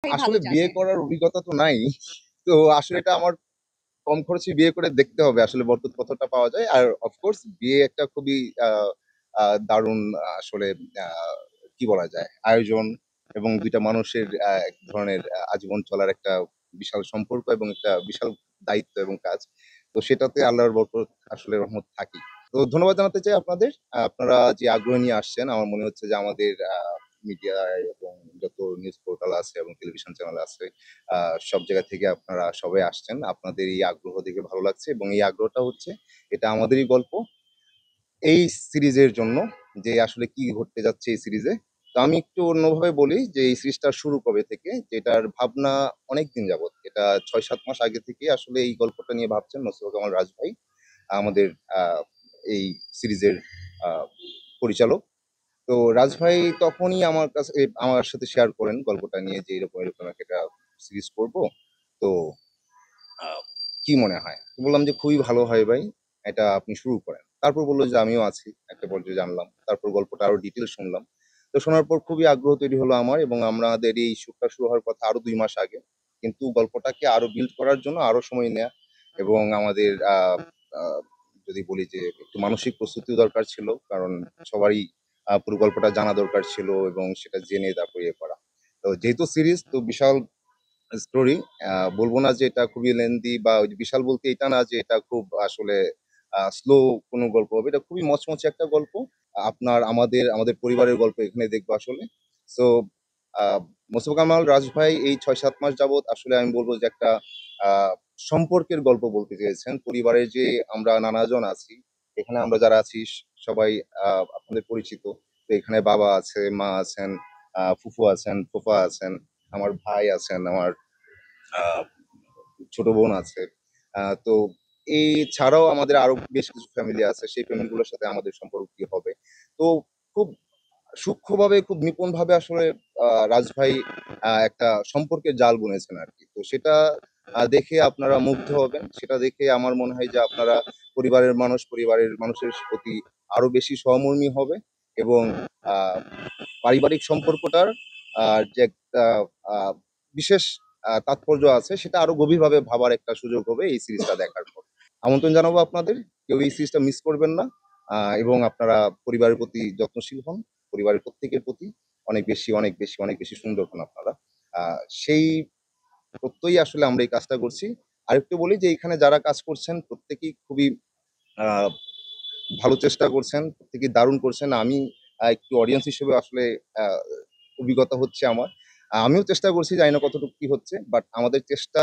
আসলে বিয়ে করার অভিজ্ঞতা তো নাই। তো আসলে এটা আমার কম খরচে বিয়ে করে দেখতে হবে আসলে বরকত কতটা পাওয়া যায়। আর অফ কোর্স বিয়ে একটা খুবই আ আ দারুণ আসলে আ কি বলা যায়? আয়োজন এবং ২ টা মানুষের এক ধরনের আজীবন চলার একটা বিশাল সম্পর্ক এবং একটা বিশাল দায়িত্ব এবং কাজ। তো সেটাতে আল্লাহর বরকত আসলে রহমত থাকেই। তো ধন্যবাদ জানাতে চাই আপনাদের। আপনারা যে আগ্রহ নিয়ে আসছেন আমার মনে হচ্ছে যে আমাদের মিডিয়ায় এবং যত নিউজ পোর্টাল আছে এবং টেলিভিশন চ্যানেল আছে আ সব জায়গা থেকে আপনারা সবাই আসছেন। আপনাদের এই আগ্রহ দেখে ভালো লাগছে এবং এই আগ্রহটা হচ্ছে এটা আমাদেরই গল্প। এই সিরিজের জন্য যে আসলে কি ঘটতে যাচ্ছে এই সিরিজে। তো আমি একটু অন্যভাবে বলি যে এই সিরিজটা শুরু কবে থেকে, যেটার ভাবনা অনেকদিন যাবৎ। এটা ৬-৭ মাস আগে থেকেই আসলে এই গল্পটা নিয়ে ভাবছেন মোস্তফা কামাল রাজ ভাই। আমাদের আ এই সিরিজের আ পরিচালক। তো রাজ ভাই তখনই আমার সাথে শেয়ার করেন গল্পটা নিয়ে যে এরকম একটা সিরিজ করব। তো আ কি মনে হয়? তো বললাম যে, "খুবই ভালো হয় ভাই। এটা আপনি শুরু করেন।" তারপর বলল যে, "আমিও আছি।" একটা পর্যায়ে জানলাম। তারপর গল্পটা আরো ডিটেইলস শুনলাম। তো শোনার পর খুবই আগ্রহ তৈরি হলো আমার এবং আমাদের এই শুটটা শুরু হওয়ার কথা আরো ২ মাস আগে। কিন্তু গল্পটাকে আরো বিল্ড করার জন্য আরো সময় নেয়া এবং আমাদের আ যদি বলি যে একটু মানসিক প্রস্তুতিও দরকার ছিল। কারণ সবারই পুরো গল্পটা জানা দরকার ছিল এবং সেটা জেনে তারপর ইয়ে করা। তো যেহেতু সিরিজ তো বিশাল স্টোরি। বলব না যে এটা খুবই লেন্দি বা ওই যে বিশাল বলতে এটা না যে এটা খুব আসলে স্লো কোনো গল্প হবে। এটা খুবই মচমচে একটা গল্প। আমাদের পরিবারের গল্প এখানে দেখবো আসলে। সো আ মোস্তফা কামাল রাজ ভাই এই ৬-৭ মাস যাবৎ আসলে আমি বলব যে একটা আ সম্পর্কের গল্প বলতে চেয়েছেন। পরিবারের যে আমরা নানাজন আছি, এখানে আমরা যারা আছি সবাই আ আপনাদের পরিচিত। তো এখানে বাবা আছে, মা আছেন, ফুফু আছেন, ফুফা আছেন, আমার ভাই আছেন, আমার আ ছোট বোন আছে। তো এই ছাড়াও আমাদের আরো বেশ কিছু ফ্যামিলি আছে। সেই ফ্যামিলি গুলোর সাথে আমাদের সম্পর্ক কি হবে। তো খুব সূক্ষ্মভাবে খুব নিপুণভাবে আসলে রাজ ভাই একটা সম্পর্কের জাল বুনেছেন আরকি। তো সেটা দেখে আপনারা মুগ্ধ হবেন। সেটা দেখে আমার মনে হয় যে আপনারা পরিবারের মানুষের প্রতি আরো বেশি সহমর্মী হবে এবং আ পারিবারিক সম্পর্কটার যে একটা আ বিশেষ তাৎপর্য আছে সেটা আরো গভীরভাবে ভাবার একটা সুযোগ হবে এই সিরিজটা দেখার পর। আমন্ত্রণ জানাবো আপনাদের। কেউ এই সিরিজটা মিস করবেন না। এবং আপনারা পরিবারের প্রতি যত্নশীল হন। পরিবারের প্রত্যেকের প্রতি অনেক বেশি সুন্দর হন আপনারা। আ সেই প্রত্যয়ই আসলে আমরা এই কাজটা করছি। আরেকটু বলি যে এখানে যারা কাজ করছেন প্রত্যেকেই খুবই আ ভালো চেষ্টা করছেন, প্রত্যেকেই দারুণ করছেন। আমি একটু অডিয়েন্স হিসেবে আসলে আ অভিজ্ঞতা হচ্ছে আমার। আমিও চেষ্টা করছি, জানি না কতটুকু কি হচ্ছে। বাট আমাদের চেষ্টা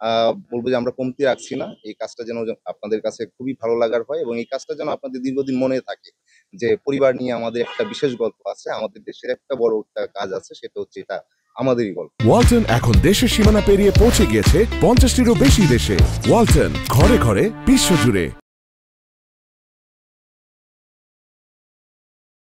আ বলব যে আমরা কমতি রাখছি না। এই কাজটা যেন আপনাদের কাছে খুবই ভালো লাগার হয় এবং এই কাজটা যেন আপনাদের দীর্ঘদিন মনে থাকে। যে পরিবার নিয়ে আমাদের একটা বিশেষ গল্প আছে। আমাদের দেশের একটা বড় একটা কাজ আছে সেটা হচ্ছে এটা আমাদেরই গল্প। ওয়ালটন এখন দেশের সীমানা পেরিয়ে পৌঁছে গিয়েছে ৫০টিরও বেশি দেশে। ওয়ালটন ঘরে ঘরে বিশ্বজুড়ে।